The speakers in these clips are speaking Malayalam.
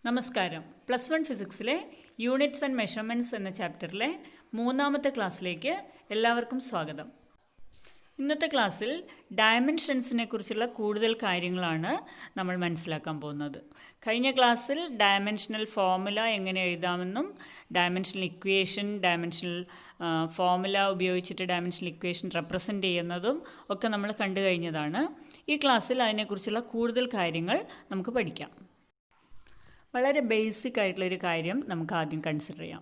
നമസ്കാരം. +1 ഫിസിക്സിലെ യൂണിറ്റ്സ് ആൻഡ് മെഷർമെൻറ്റ്സ് എന്ന ചാപ്റ്ററിലെ മൂന്നാമത്തെ ക്ലാസ്സിലേക്ക് എല്ലാവർക്കും സ്വാഗതം. ഇന്നത്തെ ക്ലാസ്സിൽ ഡയമെൻഷൻസിനെ കുറിച്ചുള്ള കൂടുതൽ കാര്യങ്ങളാണ് നമ്മൾ മനസ്സിലാക്കാൻ പോകുന്നത്. കഴിഞ്ഞ ക്ലാസ്സിൽ ഡയമെൻഷണൽ ഫോർമുല എങ്ങനെ എഴുതാമെന്നും ഡയമെൻഷണൽ ഇക്വേഷൻ, ഡയമെൻഷണൽ ഫോർമുല ഉപയോഗിച്ചിട്ട് ഡയമെൻഷണൽ ഇക്വേഷൻ റെപ്രസെൻ്റ് ചെയ്യുന്നതും ഒക്കെ നമ്മൾ കണ്ടു കഴിഞ്ഞതാണ്. ഈ ക്ലാസ്സിൽ അതിനെക്കുറിച്ചുള്ള കൂടുതൽ കാര്യങ്ങൾ നമുക്ക് പഠിക്കാം. വളരെ ബേസിക് ആയിട്ടുള്ളൊരു കാര്യം നമുക്ക് ആദ്യം കൺസിഡർ ചെയ്യാം.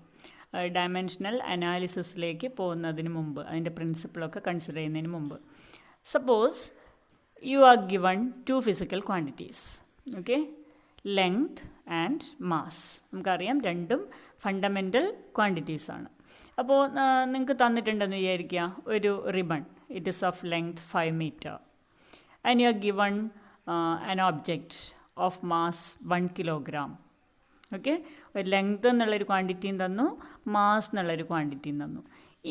ഡയമെൻഷണൽ അനാലിസിസിലേക്ക് പോകുന്നതിന് മുമ്പ്, അതിൻ്റെ പ്രിൻസിപ്പിളൊക്കെ കൺസിഡർ ചെയ്യുന്നതിന് മുമ്പ്, suppose you are given 2 physical quantities, okay, length and mass. നമുക്കറിയാം രണ്ടും ഫണ്ടമെൻ്റൽ ക്വാണ്ടിറ്റീസാണ്. അപ്പോൾ നിങ്ങൾക്ക് തന്നിട്ടുണ്ടെന്ന് വിചാരിക്കുക ഒരു ribbon, it is of length 5 meter, and you are given an object of mass 1 kilogram. Okay, ഒരു ലെങ്ത് എന്നുള്ളൊരു ക്വാണ്ടിറ്റിയും തന്നു, മാസ് എന്നുള്ളൊരു ക്വാണ്ടിറ്റിയും തന്നു.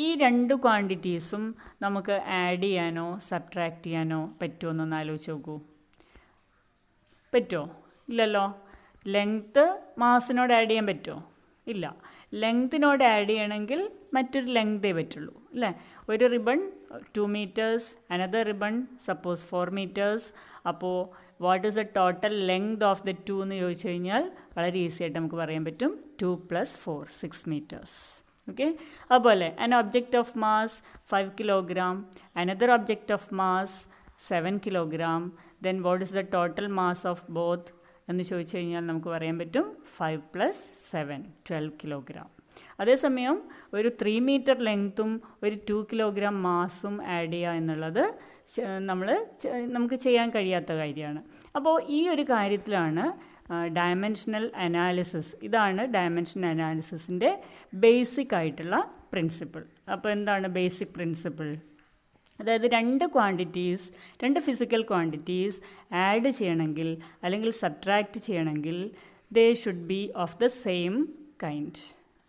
ഈ രണ്ട് ക്വാണ്ടിറ്റീസും നമുക്ക് ആഡ് ചെയ്യാനോ സബ്ട്രാക്റ്റ് ചെയ്യാനോ പറ്റുമോ എന്നൊന്ന് ആലോചിച്ച് നോക്കൂ. പറ്റുമോ? ഇല്ലല്ലോ. ലെങ്ത്ത് മാസിനോട് ആഡ് ചെയ്യാൻ പറ്റുമോ? ഇല്ല. ലെങ്ത്തിനോട് ആഡ് ചെയ്യണമെങ്കിൽ മറ്റൊരു ലെങ്തേ പറ്റുള്ളൂ, അല്ലേ? ഒരു ribbon 2 meters, another ribbon suppose 4 meters. അപ്പോൾ what is the total length of the 2 എന്ന് ചോദിച്ചു കഴിഞ്ഞാൽ വളരെ ഈസി ആയിട്ട് നമുക്ക് പറയാൻ പറ്റും 2 + 4 6 meters. ഓക്കെ, അതുപോലെ an object of mass 5 kilogram, another object of mass 7 kilogram. Then what is the total mass of both എന്ന് ചോദിച്ചു കഴിഞ്ഞാൽ നമുക്ക് പറയാൻ പറ്റും 5 + 7 12 kilogram. അതേസമയം ഒരു 3 meter ലെങ്ത്തും ഒരു 2 kilogram മാസും ആഡ് ചെയ്യുക എന്നുള്ളത് നമുക്ക് ചെയ്യാൻ കഴിയാത്ത കാര്യമാണ്. അപ്പോൾ ഈ ഒരു കാര്യത്തിലാണ് ഡയമെൻഷണൽ അനാലിസിസ്, ഇതാണ് ഡയമെൻഷൻ അനാലിസിസിൻ്റെ ബേസിക് ആയിട്ടുള്ള പ്രിൻസിപ്പിൾ. അപ്പോൾ എന്താണ് ബേസിക് പ്രിൻസിപ്പിൾ? അതായത് രണ്ട് ഫിസിക്കൽ ക്വാണ്ടിറ്റീസ് ആഡ് ചെയ്യണമെങ്കിൽ അല്ലെങ്കിൽ സബ്ട്രാക്റ്റ് ചെയ്യണമെങ്കിൽ they should be of the same kind.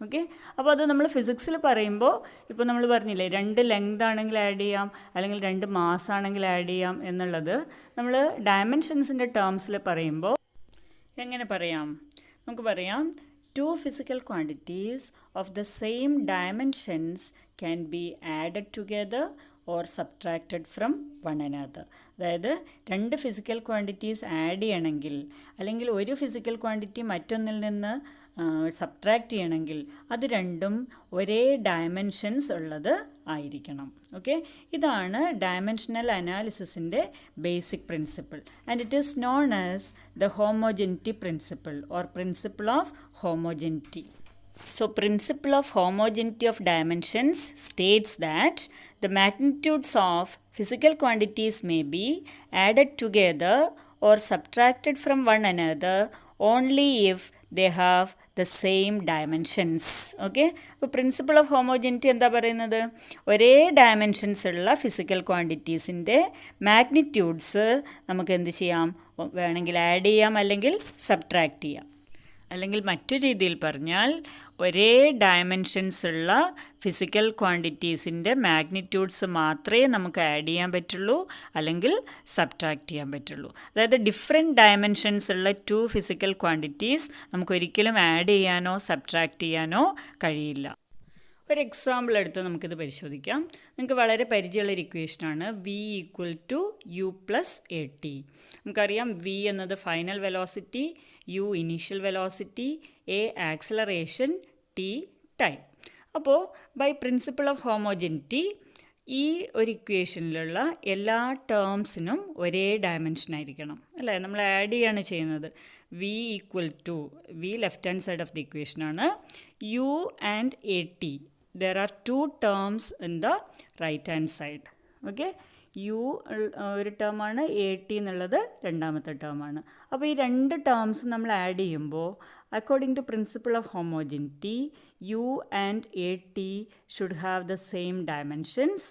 Okay, അപ്പോൾ അത് നമ്മൾ ഫിസിക്സിൽ പറയുമ്പോൾ ഇപ്പോൾ നമ്മൾ പറഞ്ഞില്ലേ, 2 ലെങ്ത് ആണെങ്കിൽ ആഡ് ചെയ്യാം അല്ലെങ്കിൽ 2 മാസ് ആണെങ്കിൽ ആഡ് ചെയ്യാം എന്നുള്ളത് നമ്മൾ ഡയമെൻഷൻസിൻ്റെ ടേംസിൽ പറയുമ്പോൾ എങ്ങനെ പറയാം? നമുക്ക് പറയാം 2 physical quantities of the same dimensions can be added together or subtracted from one another. അതായത് 2 ഫിസിക്കൽ ക്വാണ്ടിറ്റീസ് ആഡ് ചെയ്യണമെങ്കിൽ അല്ലെങ്കിൽ ഒരു ഫിസിക്കൽ ക്വാണ്ടിറ്റി മറ്റൊന്നിൽ നിന്ന് സബ്ട്രാക്റ്റ് ചെയ്യണമെങ്കിൽ അത് രണ്ടും ഒരേ ഡയമെൻഷൻസ് ഉള്ളത് ആയിരിക്കണം. ഓക്കെ, ഇതാണ് ഡയമെൻഷണൽ അനാലിസിസിൻ്റെ basic principle and it is known as the homogeneity principle or principle of homogeneity. So, principle of homogeneity of dimensions states that the magnitudes of physical quantities may be added together or subtracted from one another only if they have the same dimensions. Okay, അപ്പോൾ പ്രിൻസിപ്പിൾ ഓഫ് ഹോമോജനിറ്റി എന്താ പറയുന്നത്? ഒരേ ഡയമെൻഷൻസ് ഉള്ള ഫിസിക്കൽ ക്വാണ്ടിറ്റീസിൻ്റെ മാഗ്നിറ്റ്യൂഡ്സ് നമുക്ക് എന്ത് ചെയ്യാം? വേണമെങ്കിൽ ആഡ് ചെയ്യാം അല്ലെങ്കിൽ സബ്ട്രാക്റ്റ് ചെയ്യാം. അല്ലെങ്കിൽ മറ്റൊരു രീതിയിൽ പറഞ്ഞാൽ ഒരേ ഡയമെൻഷൻസ് ഉള്ള ഫിസിക്കൽ ക്വാണ്ടിറ്റീസിൻ്റെ മാഗ്നിറ്റ്യൂഡ്സ് മാത്രമേ നമുക്ക് ആഡ് ചെയ്യാൻ പറ്റുള്ളൂ അല്ലെങ്കിൽ സബ്ട്രാക്റ്റ് ചെയ്യാൻ പറ്റുള്ളൂ. അതായത് ഡിഫറെൻറ്റ് ഡയമെൻഷൻസ് ഉള്ള 2 ഫിസിക്കൽ ക്വാണ്ടിറ്റീസ് നമുക്കൊരിക്കലും ആഡ് ചെയ്യാനോ സബ്ട്രാക്റ്റ് ചെയ്യാനോ കഴിയില്ല. ഒരു എക്സാമ്പിൾ എടുത്ത് നമുക്കിത് പരിശോധിക്കാം. നിങ്ങൾക്ക് വളരെ പരിചയമുള്ളൊരു ഇക്വേഷനാണ് V = U + AT. നമുക്കറിയാം V എന്നത് final velocity, U initial velocity, A acceleration, T time. അപ്പോൾ ബൈ പ്രിൻസിപ്പിൾ ഓഫ് ഹോമോജനിറ്റി ഈ ഒരു ഇക്വേഷനിലുള്ള എല്ലാ ടേംസിനും ഒരേ ഡയമെൻഷൻ ആയിരിക്കണം, അല്ലേ? നമ്മൾ ആഡ് ചെയ്യാണ് ചെയ്യുന്നത്. V left hand side of the ഇക്വേഷനാണ്. U and AT, there are 2 terms in the right hand side. Okay, U ഒരു ടേമാണ്, AT എന്നുള്ളത് രണ്ടാമത്തെ ടേമാണ്. അപ്പോൾ ഈ 2 ടേംസ് നമ്മൾ ആഡ് ചെയ്യുമ്പോൾ according to principle of homogeneity U and AT should have the same dimensions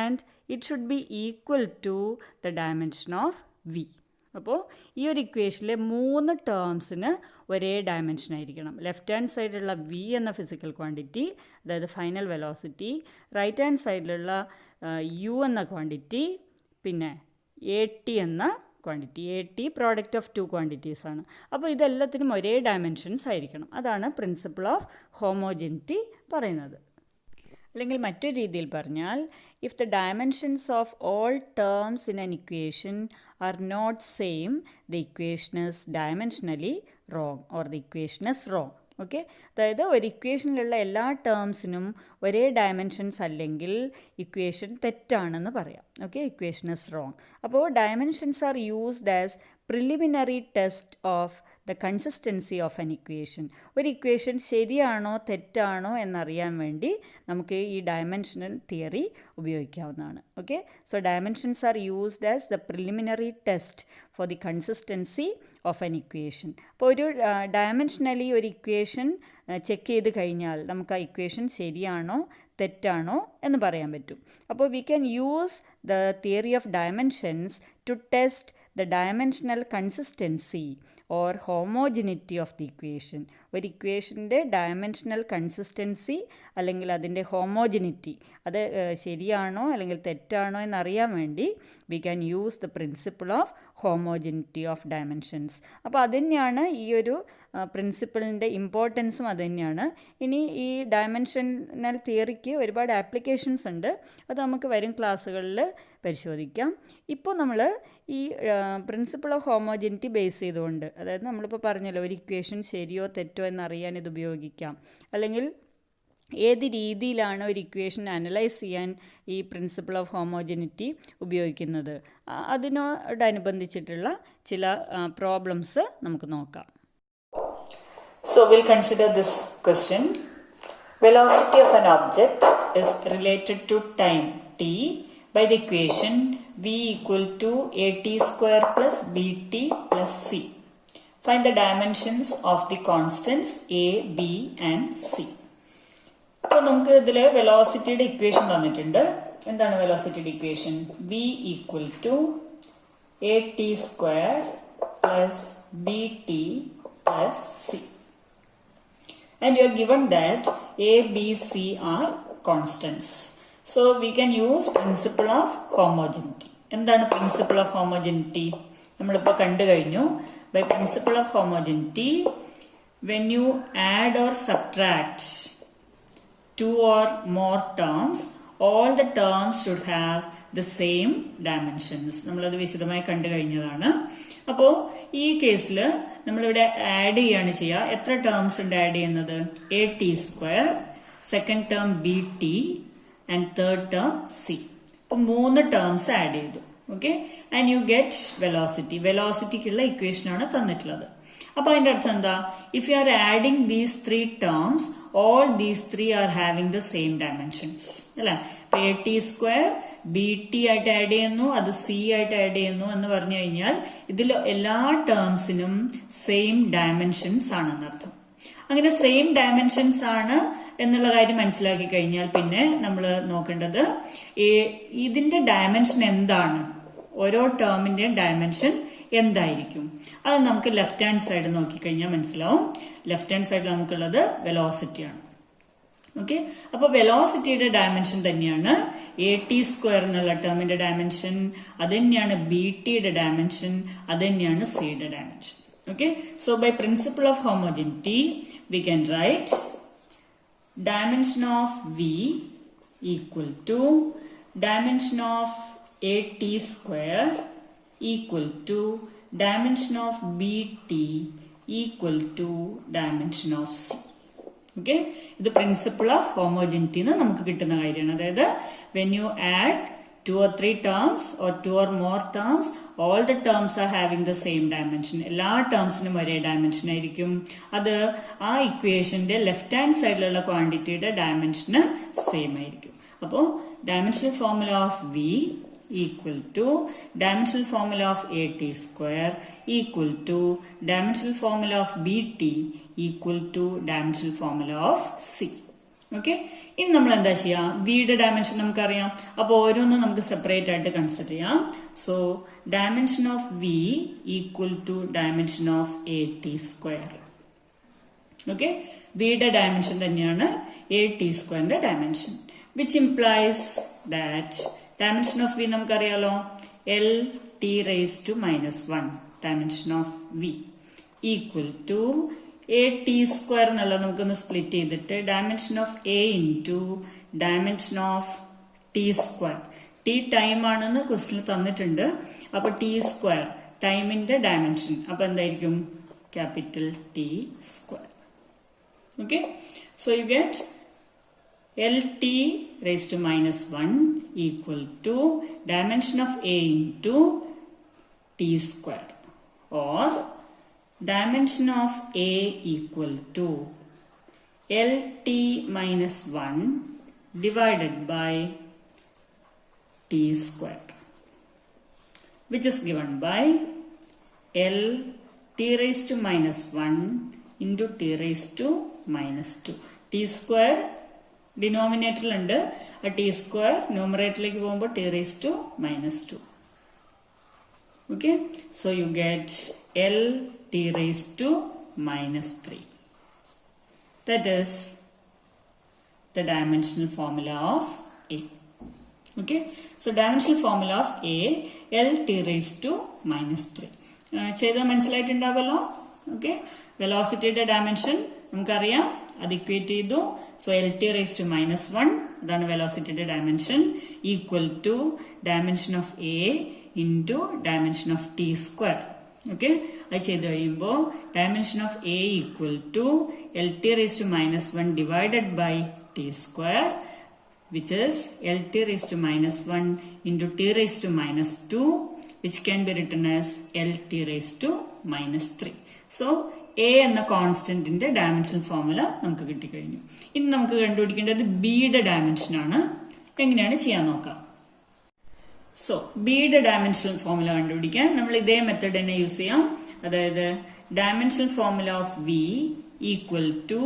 and it should be equal to the dimension of V. അപ്പോൾ ഈ ഒരു ഇക്വേഷനിലെ 3 ടേംസിന് ഒരേ ഡയമെൻഷൻ ആയിരിക്കണം. ലെഫ്റ്റ് ഹാൻഡ് സൈഡിലുള്ള V എന്ന ഫിസിക്കൽ ക്വാണ്ടിറ്റി, അതായത് ഫൈനൽ വെലോസിറ്റി, റൈറ്റ് ഹാൻഡ് സൈഡിലുള്ള U എന്ന ക്വാണ്ടിറ്റി, പിന്നെ AT എന്ന quantity. A T product of two quantities ആണ്. അപ്പോൾ ഇതെല്ലാത്തിനും ഒരേ ഡയമെൻഷൻസ് ആയിരിക്കണം. അതാണ് പ്രിൻസിപ്പിൾ ഓഫ് ഹോമോജനിറ്റി പറയുന്നത്. അല്ലെങ്കിൽ മറ്റൊരു രീതിയിൽ പറഞ്ഞാൽ, if the dimensions of all terms in an equation are not same, the equation is dimensionally wrong or the equation is wrong. Okay, അതായത് ഒരു ഇക്വേഷനിലുള്ള എല്ലാ ടേംസിനും ഒരേ ഡയമെൻഷൻസ് അല്ലെങ്കിൽ ഇക്വേഷൻ തെറ്റാണെന്ന് പറയാം. Okay, equation is wrong. അപ്പോൾ dimensions are used as preliminary test of the consistency of an equation. ഒരു ഇക്വേഷൻ ശരിയാണോ തെറ്റാണോ എന്നറിയാൻ വേണ്ടി നമുക്ക് ഈ ഡയമെൻഷണൽ തിയറി ഉപയോഗിക്കാവുന്നതാണ്. Okay, so dimensions are used as the preliminary test for the consistency of an equation. അപ്പോൾ ഒരു ഡയമെൻഷനലി ഒരു ഇക്വേഷൻ ചെക്ക് ചെയ്ത് കഴിഞ്ഞാൽ നമുക്ക് ആ ഇക്വേഷൻ ശരിയാണോ തെറ്റാണോ എന്ന് പറയാൻ പറ്റും. അപ്പോൾ we can use the theory of dimensions to test the dimensional consistency or homogeneity of the equation. ഒരു ഇക്വേഷൻ്റെ ഡയമെൻഷണൽ കൺസിസ്റ്റൻസി അല്ലെങ്കിൽ അതിൻ്റെ ഹോമോജനിറ്റി, അത് ശരിയാണോ അല്ലെങ്കിൽ തെറ്റാണോ എന്നറിയാൻ വേണ്ടി V can use the principle of homogeneity of dimensions. അപ്പോൾ അതുതന്നെയാണ് ഈ ഒരു പ്രിൻസിപ്പിളിൻ്റെ ഇമ്പോർട്ടൻസും അതുതന്നെയാണ്. ഇനി ഈ ഡയമെൻഷണൽ തിയറിക്ക് ഒരുപാട് ആപ്ലിക്കേഷൻസ് ഉണ്ട്. അത് നമുക്ക് വരും ക്ലാസ്സുകളിൽ പരിശോധിക്കാം. ഇപ്പോൾ നമ്മൾ ഈ പ്രിൻസിപ്പിൾ ഓഫ് ഹോമോജനിറ്റി ബേസ് ചെയ്തുകൊണ്ട്, അതായത് നമ്മളിപ്പോൾ പറഞ്ഞല്ലോ ഒരു ഇക്വേഷൻ ശരിയോ തെറ്റോ എന്നറിയാൻ ഇത് ഉപയോഗിക്കാം, അല്ലെങ്കിൽ ഏത് രീതിയിലാണ് ഒരു ഇക്വേഷൻ അനലൈസ് ചെയ്യാൻ ഈ പ്രിൻസിപ്പിൾ ഓഫ് ഹോമോജനിറ്റി ഉപയോഗിക്കുന്നത്, അതിനോടനുബന്ധിച്ചിട്ടുള്ള ചില പ്രോബ്ലംസ് നമുക്ക് നോക്കാം. So we'll consider this question. Velocity of an object is related to time t by the equation v equal to at square plus bt plus c. Find the dimensions of the constants a, b and c. അപ്പോൾ നമുക്ക് ഇതിൽ വെലോസിറ്റിയുടെ ഇക്വേഷൻ തന്നിട്ടുണ്ട്. എന്താണ് വെലോസിറ്റിയുടെ equation? v equal to at square plus bt plus c. And you are given that a, b, c are constants. So we can use principle of homogeneity. എന്താണ് പ്രിൻസിപ്പിൾ ഓഫ് ഹോമോജനിറ്റി? നമ്മളിപ്പോൾ കണ്ടു കഴിഞ്ഞു. By principle of homogeneity, when you add or subtract two or more terms, all the terms should have the same dimensions. നമ്മളത് വിശദമായി കണ്ടു കഴിഞ്ഞതാണ്. അപ്പോൾ ഈ കേസിൽ നമ്മളിവിടെ ആഡ് ചെയ്യാണ് ചെയ്യുക. എത്ര ടേംസ് ഉണ്ട് ആഡ് ചെയ്യുന്നത്? A T square, second term B T and third term C. അപ്പോൾ 3 ടേംസ് ആഡ് ചെയ്തു. Okay, and you get velocity. വെലോസിറ്റിക്കുള്ള ഇക്വേഷനാണ് തന്നിട്ടുള്ളത്. അപ്പോൾ അതിൻ്റെ അർത്ഥം എന്താ? If you are adding these 3 terms, all these 3 are having the same dimensions അല്ലേ? ഇപ്പം A T square B T ആയിട്ട് ആഡ് ചെയ്യുന്നു, അത് സി ആയിട്ട് ആഡ് ചെയ്യുന്നു എന്ന് പറഞ്ഞു കഴിഞ്ഞാൽ ഇതിൽ എല്ലാ ടേംസിനും സെയിം ഡയമെൻഷൻസ് ആണെന്നർത്ഥം. അങ്ങനെ സെയിം ഡയമെൻഷൻസ് ആണ് എന്നുള്ള കാര്യം മനസ്സിലാക്കി കഴിഞ്ഞാൽ പിന്നെ നമ്മൾ നോക്കേണ്ടത് ഇതിന്റെ ഡയമെൻഷൻ എന്താണ്, ഓരോ ടേമിന്റെ ഡയമെൻഷൻ എന്തായിരിക്കും. അത് നമുക്ക് ലെഫ്റ്റ് ഹാൻഡ് സൈഡ് നോക്കിക്കഴിഞ്ഞാൽ മനസ്സിലാവും. ലെഫ്റ്റ് ഹാൻഡ് സൈഡിൽ നമുക്കുള്ളത് വെലോസിറ്റിയാണ്. ഓക്കെ, അപ്പോൾ വെലോസിറ്റിയുടെ ഡയമെൻഷൻ തന്നെയാണ് എ ടി സ്ക്വയർ എന്നുള്ള ടേമിന്റെ ഡയമെൻഷൻ, അത് തന്നെയാണ് ബി ടിയുടെ ഡയമെൻഷൻ, അത് തന്നെയാണ് സിയുടെ dimension. Okay, so by principle of homogeneity we can write dimension of v equal to dimension of at square equal to dimension of bt equal to dimension of c. Okay, ഇത് principle of homogeneity എന്ന് നമുക്ക് കിട്ടുന്ന കാര്യമാണ്. അതായത് when you add 2 or 3 terms or 2 or more terms, all the terms are having the same dimension. എല്ലാ ടേംസിനും ഒരേ ഡയമെൻഷൻ ആയിരിക്കും. അത് ആ ഇക്വേഷന്റെ ലെഫ്റ്റ് ഹാൻഡ് സൈഡിലുള്ള ക്വാണ്ടിറ്റിയുടെ ഡയമെൻഷന് സെയിം ആയിരിക്കും. അപ്പോൾ dimensional formula of V equal to dimensional formula of A T square equal to dimensional formula of B T equal to dimensional formula of C. Okay, ഇനി നമ്മൾ എന്താ ചെയ്യാം? വിയുടെ ഡയമെൻഷൻ നമുക്കറിയാം. അപ്പോൾ ഓരോന്നും നമുക്ക് സെപ്പറേറ്റ് ആയിട്ട് കൺസിഡർ ചെയ്യാം. So dimension of V equal to dimension of A T square. Okay, വിയുടെ ഡയമെൻഷൻ തന്നെയാണ് എ ടി സ്ക്വയറിന്റെ dimension, which implies that dimension of V നമുക്കറിയാലോ, L t raised to minus 1 dimension of v equal to a t square എന്നുള്ളത് നമുക്കൊന്ന് സ്പ്ലിറ്റ് ചെയ്തിട്ട് dimension of A into dimension of T square. T time ആണെന്ന് ക്വസ്റ്റിനിൽ തന്നിട്ടുണ്ട്. അപ്പോൾ ടി സ്ക്വയർ ടൈമിന്റെ ഡയമെൻഷൻ അപ്പോൾ എന്തായിരിക്കും capital T square. Okay, so you get LT raised to minus 1 equal to dimension of A into T square, or dimension of A equal to LT minus 1 divided by T square, which is given by LT raised to minus 1 into T raised to minus 2. T square ഡിനോമിനേറ്ററിലുണ്ട്, ആ ടി സ്ക്വയർ ന്യൂമറേറ്ററിലേക്ക് പോകുമ്പോൾ T raise to minus 2. Okay, so you get L T raise to minus 3. That is the dimensional formula of A. Okay, so dimensional formula of A L T raise to minus 3 ചെയ്താൽ മനസ്സിലായിട്ടുണ്ടാവുമല്ലോ. ഓക്കെ, വെലോസിറ്റിയുടെ ഡയമെൻഷൻ നമുക്കറിയാം, അത് ഇക്വേറ്റ് ചെയ്തു. So L T raise to minus 1 അതാണ് വെലോസിറ്റിയുടെ dimension, equal to dimension of A into dimension of T square. Okay, അത് ചെയ്ത് കഴിയുമ്പോൾ dimension of A equal to L T raise to minus 1 divided by T square, which is L T raise to minus 1 into T raise to minus 2, which can be written as L T raise to minus 3. So A എന്ന കോൺസ്റ്റന്റിന്റെ ഡയമെൻഷൻ ഫോർമുല നമുക്ക് കിട്ടിക്കഴിഞ്ഞു. ഇനി നമുക്ക് കണ്ടുപിടിക്കേണ്ടത് ബിയുടെ ഡയമെൻഷൻ ആണ്. എങ്ങനെയാണ് ചെയ്യാൻ നോക്കാം. സോ ബിയുടെ ഡയമെൻഷണൽ ഫോർമുല കണ്ടുപിടിക്കാൻ നമ്മൾ ഇതേ മെത്തേഡ് തന്നെ യൂസ് ചെയ്യാം. അതായത് dimensional formula of V equal to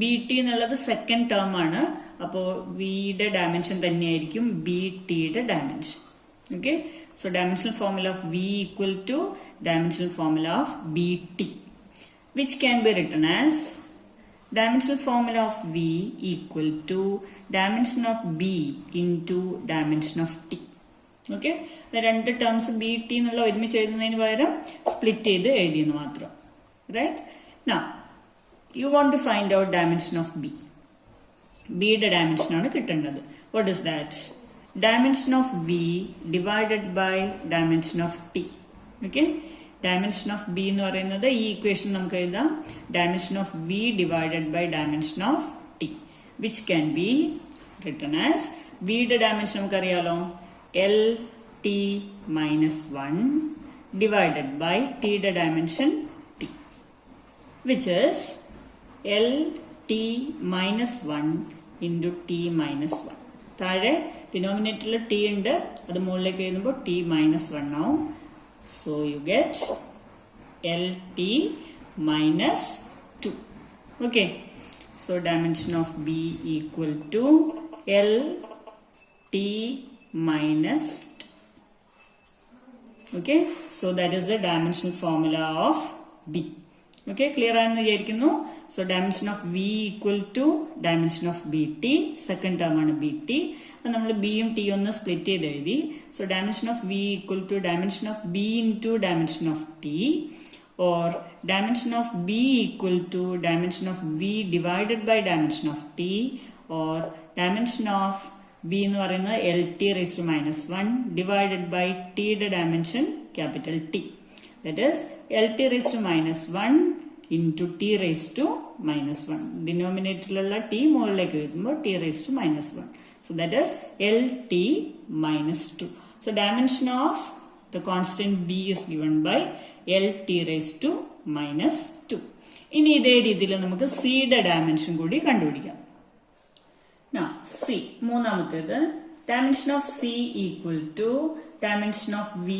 B T എന്നുള്ളത് സെക്കൻഡ് ടേം ആണ്. അപ്പോൾ വിയുടെ ഡയമെൻഷൻ തന്നെയായിരിക്കും ബി ടിയുടെ dimension. Okay, so dimensional formula of V equal to dimensional formula of B T, which can be written as dimensional formula of V equal to dimension of B into dimension of T. Okay, രണ്ട് ടേംസ് ബി ടി എന്നുള്ള ഒരുമിച്ച് എഴുതുന്നതിന് പകരം സ്പ്ലിറ്റ് ചെയ്ത് എഴുതിയെന്ന് മാത്രം. Right, now you want to find out dimension of B. ബിയുടെ ഡയമെൻഷൻ ആണ് കിട്ടേണ്ടത്. What is that? Dimension of V divided by dimension of T. Okay, dimension of B എന്ന് പറയുന്നത് ഈ ഇക്വേഷൻ നമുക്ക് എഴുതാം, dimension of V divided by dimension of T, which can be written as വിയുടെ ഡയമെൻഷൻ നമുക്കറിയാലോ L T minus 1 divided by ടിയുടെ dimension T, which is L T minus 1 into T minus 1. താഴെ ഡിനോമിനേറ്ററിൽ ടി ഉണ്ട്, അത് മുകളിലേക്ക് എഴുതുമ്പോൾ ടി മൈനസ് 1 ആവും. So you get LT minus 2. Okay, so dimension of B equal to LT minus 2. Okay, so that is the dimensional formula of B. Okay, clear ആണെന്ന് വിചാരിക്കുന്നു. So dimension of V equal to dimension of B T, second term ആണ് ബി ടി. അത് നമ്മൾ ബിയും ടിയും ഒന്ന് സ്പ്ലിറ്റ് ചെയ്ത് എഴുതി. So dimension of V equal to dimension of B into dimension of T, or dimension of B equal to dimension of V divided by dimension of T, or dimension of B എന്ന് പറയുന്നത് L T raise to minus 1 divided by ടിയുടെ dimension capital T. That is LT raised to minus 1 into T raised to minus 1. Denominator T മുകളിലേക്ക് എഴുതുമ്പോൾ T raised to minus 1. So that is LT minus 2. So dimension of the constant B is given by LT raised to minus 2. ഇനി ഇതേ രീതിയിൽ നമുക്ക് C യുടെ ഡയമെൻഷൻ കൂടി കണ്ടുപിടിക്കാം. Now C, മൂന്നാമത്തേത് dimension of C equal to dimension of V.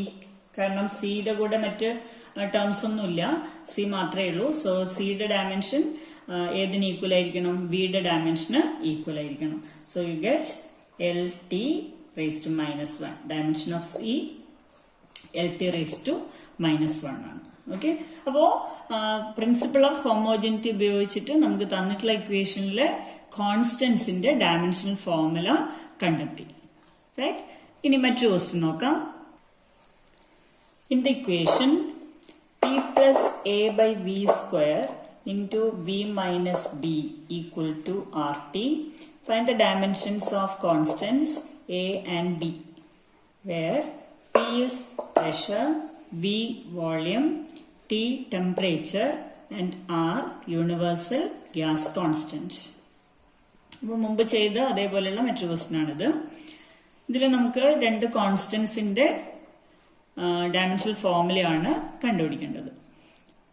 കാരണം സിയുടെ കൂടെ മറ്റ് ടേംസ് ഒന്നുമില്ല, സി മാത്രമേ ഉള്ളൂ. സോ സിയുടെ ഡയമെൻഷൻ ഏതിന് ഈക്വൽ ആയിരിക്കണം? വിയുടെ ഡയമെൻഷന് ഈക്വൽ ആയിരിക്കണം. So you get L T raise to minus 1. Dimension of C L T raise to minus 1 ആണ്. ഓക്കെ, അപ്പോൾ പ്രിൻസിപ്പിൾ ഓഫ് ഹോമോജനിറ്റി ഉപയോഗിച്ചിട്ട് നമുക്ക് തന്നിട്ടുള്ള ഇക്വേഷനിലെ കോൺസ്റ്റൻസിന്റെ ഡയമെൻഷണൽ ഫോർമുല കണ്ടെത്തി. റൈറ്റ്, ഇനി മറ്റൊരു ക്വസ്റ്റ്യൻ നോക്കാം. In the equation, p plus a by v square into v minus b equal to rt, find the dimensions of constants a and b, where p is pressure, v volume, t temperature and r universal gas constant. അപ്പോൾ മുമ്പ് ചെയ്ത അതേപോലെയുള്ള മറ്റൊരു ക്വസ്റ്റ്യൻ ആണിത്. ഇതിൽ നമുക്ക് രണ്ട് കോൺസ്റ്റൻസിൻ്റെ ഡയമെൻഷണൽ ഫോർമുലയാണ് കണ്ടുപിടിക്കേണ്ടത്.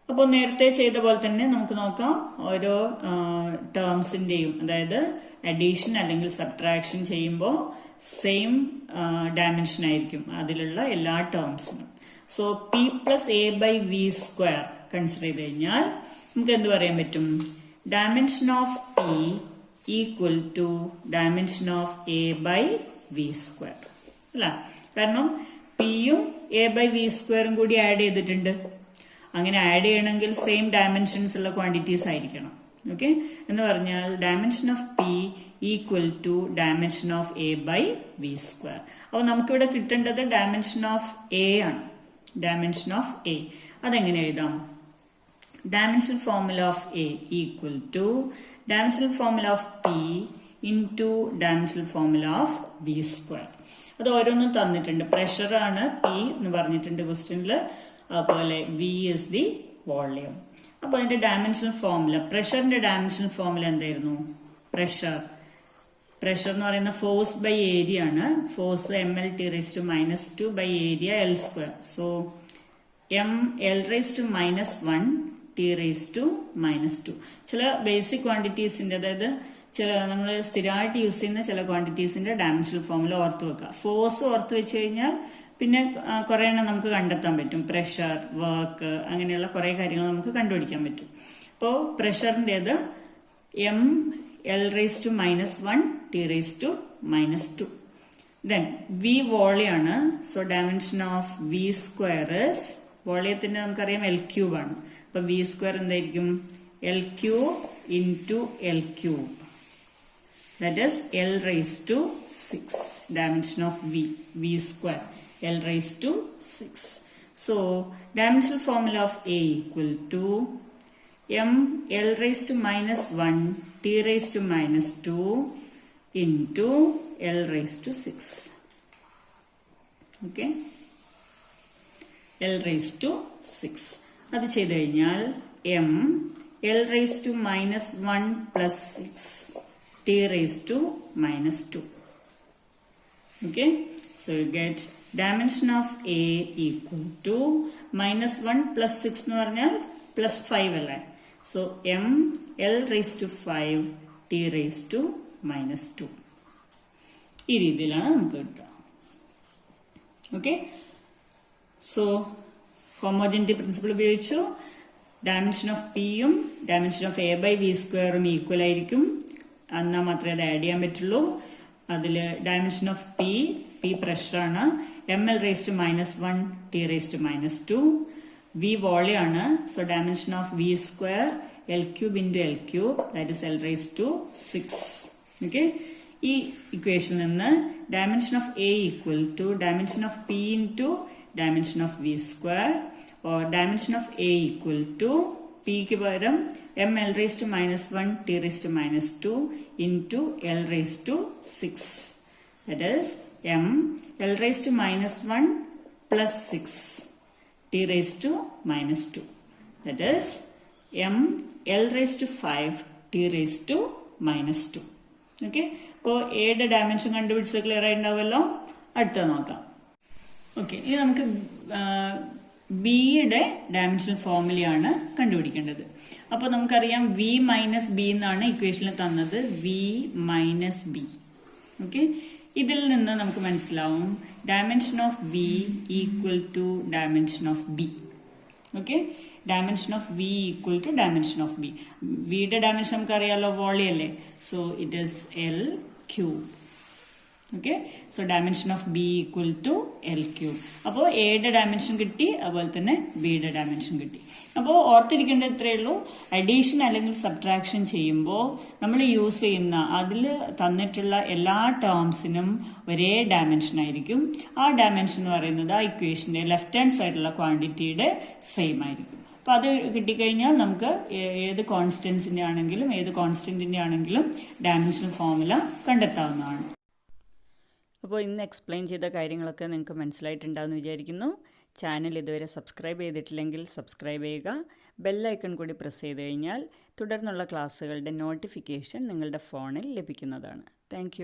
അപ്പോൾ നേരത്തെ ചെയ്ത പോലെ തന്നെ നമുക്ക് നോക്കാം, ഓരോ ടേംസിൻ്റെയും, അതായത് അഡീഷൻ അല്ലെങ്കിൽ സബ്ട്രാക്ഷൻ ചെയ്യുമ്പോൾ സെയിം ഡയമെൻഷൻ ആയിരിക്കും അതിലുള്ള എല്ലാ ടേംസിനും. So P plus A by V square consider ചെയ്ത് കഴിഞ്ഞാൽ നമുക്ക് എന്ത് പറയാൻ പറ്റും? Dimension of P equal to dimension of A by V square അല്ല, കാരണം പിയും എ ബൈ വി സ്ക്വയറും കൂടി ആഡ് ചെയ്തിട്ടുണ്ട്. അങ്ങനെ ആഡ് ചെയ്യണമെങ്കിൽ സെയിം ഡയമെൻഷൻസ് ഉള്ള ക്വാണ്ടിറ്റീസ് ആയിരിക്കണം. ഓക്കെ, എന്ന് പറഞ്ഞാൽ dimension of P equal to dimension of A by V square. അപ്പോൾ നമുക്കിവിടെ കിട്ടേണ്ടത് ഡയമെൻഷൻ ഓഫ് എ ആണ്. ഡയമെൻഷൻ ഓഫ് എ അതെങ്ങനെ എഴുതാം? Dimensional formula of A equal to dimensional formula of P into dimensional formula of V square. അത് ഓരോന്നും തന്നിട്ടുണ്ട്. പ്രഷറാണ് പി എന്ന് പറഞ്ഞിട്ടുണ്ട് ക്വസ്റ്റ്യനിൽ, അതുപോലെ വി ഇസ് ദി വോളിയം. അപ്പോൾ അതിൻ്റെ ഡയമെൻഷണൽ ഫോർമുല, പ്രഷറിൻ്റെ ഡയമെൻഷണൽ ഫോർമുല എന്തായിരുന്നു? പ്രഷർ എന്ന് പറയുന്ന ഫോഴ്സ് ബൈ ഏരിയ ആണ്. Force ml t raised to -2 by area L square. So ml raised to -1 t raised to -2. ചില ബേസിക് ക്വാണ്ടിറ്റീസിൻ്റെ, അതായത് ചില നമ്മൾ സ്ഥിരമായിട്ട് യൂസ് ചെയ്യുന്ന ചില ക്വാണ്ടിറ്റീസിൻ്റെ ഡയമെൻഷണൽ ഫോർമുല ഓർത്ത് വെക്കുക. ഫോഴ്സ് ഓർത്ത് വെച്ച് കഴിഞ്ഞാൽ പിന്നെ കുറേ എണ്ണം നമുക്ക് കണ്ടെത്താൻ പറ്റും. പ്രഷർ, വർക്ക്, അങ്ങനെയുള്ള കുറേ കാര്യങ്ങൾ നമുക്ക് കണ്ടുപിടിക്കാൻ പറ്റും. അപ്പോൾ പ്രഷറിൻ്റേത് ml raised to -1 t raised to -2. Then V വോളിയാണ്. So dimension of V square is, വോളിയത്തിൻ്റെ നമുക്കറിയാം എൽ ക്യൂബ് ആണ്. അപ്പോൾ വി സ്ക്വയർ എന്തായിരിക്കും? L cube into L cube, that is L raised to 6. Dimension of V square, L raised to 6. So dimensional formula of A equal to m L raised to -1 t raised to -2 into L raised to 6. Okay, L raised to 6. അത് ചെയ്ത് കഴിഞ്ഞാൽ m L raised to -1 plus 6 t raised to -2. Okay, so you get dimension of A equal to -1 plus 6 എന്ന് പറഞ്ഞാൽ +5 അല്ലേ. So m L raised to 5 t raised to -2. ഈ രീതിയിലാണ് നമുക്ക് കിട്ടുക. ഓക്കെ, സോ ഹോമോജനിറ്റി പ്രിൻസിപ്പിൾ ഉപയോഗിച്ചു ഡയമെൻഷൻ ഓഫ് പിയും dimension of A by V സ്ക്വയറും ഈക്വൽ ആയിരിക്കും. എന്നാൽ മാത്രമേ അത് ആഡ് ചെയ്യാൻ പറ്റുള്ളൂ. അതിൽ ഡയമെൻഷൻ ഓഫ് പി പ്രഷറാണ്. ml raised to -1 t raised to -2. V വോളിയാണ്. So dimension of V square L cube into L cube, that is L raised to 6. Okay, ഈ ഇക്വേഷനിൽ നിന്ന് dimension of A equal to dimension of P into dimension of V square, or dimension of A equal to പിക്ക് പകരം ml raised to -1 t raised to -2 into L raised to 6. That is ml raised to -1 plus 6 t raised to -2. That is ml raised to 5 t raised to -2. Okay, അപ്പോൾ എയുടെ ഡയമെൻഷൻ കണ്ടുപിടിച്ച് ക്ലിയർ ആയിട്ടുണ്ടാവുമല്ലോ. അടുത്ത നോക്കാം. ഓക്കെ, ഇനി നമുക്ക് ബിയുടെ ഡയമെൻഷണൽ ഫോർമുലയാണ് കണ്ടുപിടിക്കേണ്ടത്. അപ്പോൾ നമുക്കറിയാം വി മൈനസ് ബി എന്നാണ് ഇക്വേഷനിൽ തന്നത്. V minus B. ഓക്കെ, ഇതിൽ നിന്ന് നമുക്ക് മനസ്സിലാവും dimension of V equal to dimension of B. Okay, dimension of V equal to dimension of B. വിയുടെ ഡയമെൻഷൻ നമുക്കറിയാമല്ലോ, വോളിയം അല്ലേ. So it is L cube. Okay. So dimension of B equal to L cube. അപ്പോൾ എയുടെ ഡയമെൻഷൻ കിട്ടി, അതുപോലെ തന്നെ ബിയുടെ ഡയമെൻഷൻ കിട്ടി. അപ്പോൾ ഓർത്തിരിക്കേണ്ടത് ഇത്രയേ ഉള്ളൂ, അഡീഷൻ അല്ലെങ്കിൽ സബ്ട്രാക്ഷൻ ചെയ്യുമ്പോൾ നമ്മൾ യൂസ് ചെയ്യുന്ന അതിൽ തന്നിട്ടുള്ള എല്ലാ ടേംസിനും ഒരേ ഡയമെൻഷൻ ആയിരിക്കും. ആ ഡയമെൻഷൻ എന്ന് പറയുന്നത് ആ ഇക്വേഷൻ്റെ ലെഫ്റ്റ് ഹാൻഡ് സൈഡിലുള്ള ക്വാണ്ടിറ്റിയുടെ സെയിം ആയിരിക്കും. അപ്പോൾ അത് കിട്ടിക്കഴിഞ്ഞാൽ നമുക്ക് ഏത് കോൺസ്റ്റൻസിൻ്റെ ആണെങ്കിലും ഏത് കോൺസ്റ്റൻറ്റിൻ്റെ ആണെങ്കിലും ഡയമെൻഷണൽ ഫോർമുല കണ്ടെത്താവുന്നതാണ്. അപ്പോൾ ഇന്ന് എക്സ്പ്ലെയിൻ ചെയ്ത കാര്യങ്ങളൊക്കെ നിങ്ങൾക്ക് മനസ്സിലായിട്ടുണ്ടാവുമെന്ന് വിചാരിക്കുന്നു. ചാനൽ ഇതുവരെ സബ്സ്ക്രൈബ് ചെയ്തിട്ടില്ലെങ്കിൽ സബ്സ്ക്രൈബ് ചെയ്യുക. ബെല്ലൈക്കൺ കൂടി പ്രസ് ചെയ്ത് കഴിഞ്ഞാൽ തുടർന്നുള്ള ക്ലാസ്സുകളുടെ നോട്ടിഫിക്കേഷൻ നിങ്ങളുടെ ഫോണിൽ ലഭിക്കുന്നതാണ്. താങ്ക്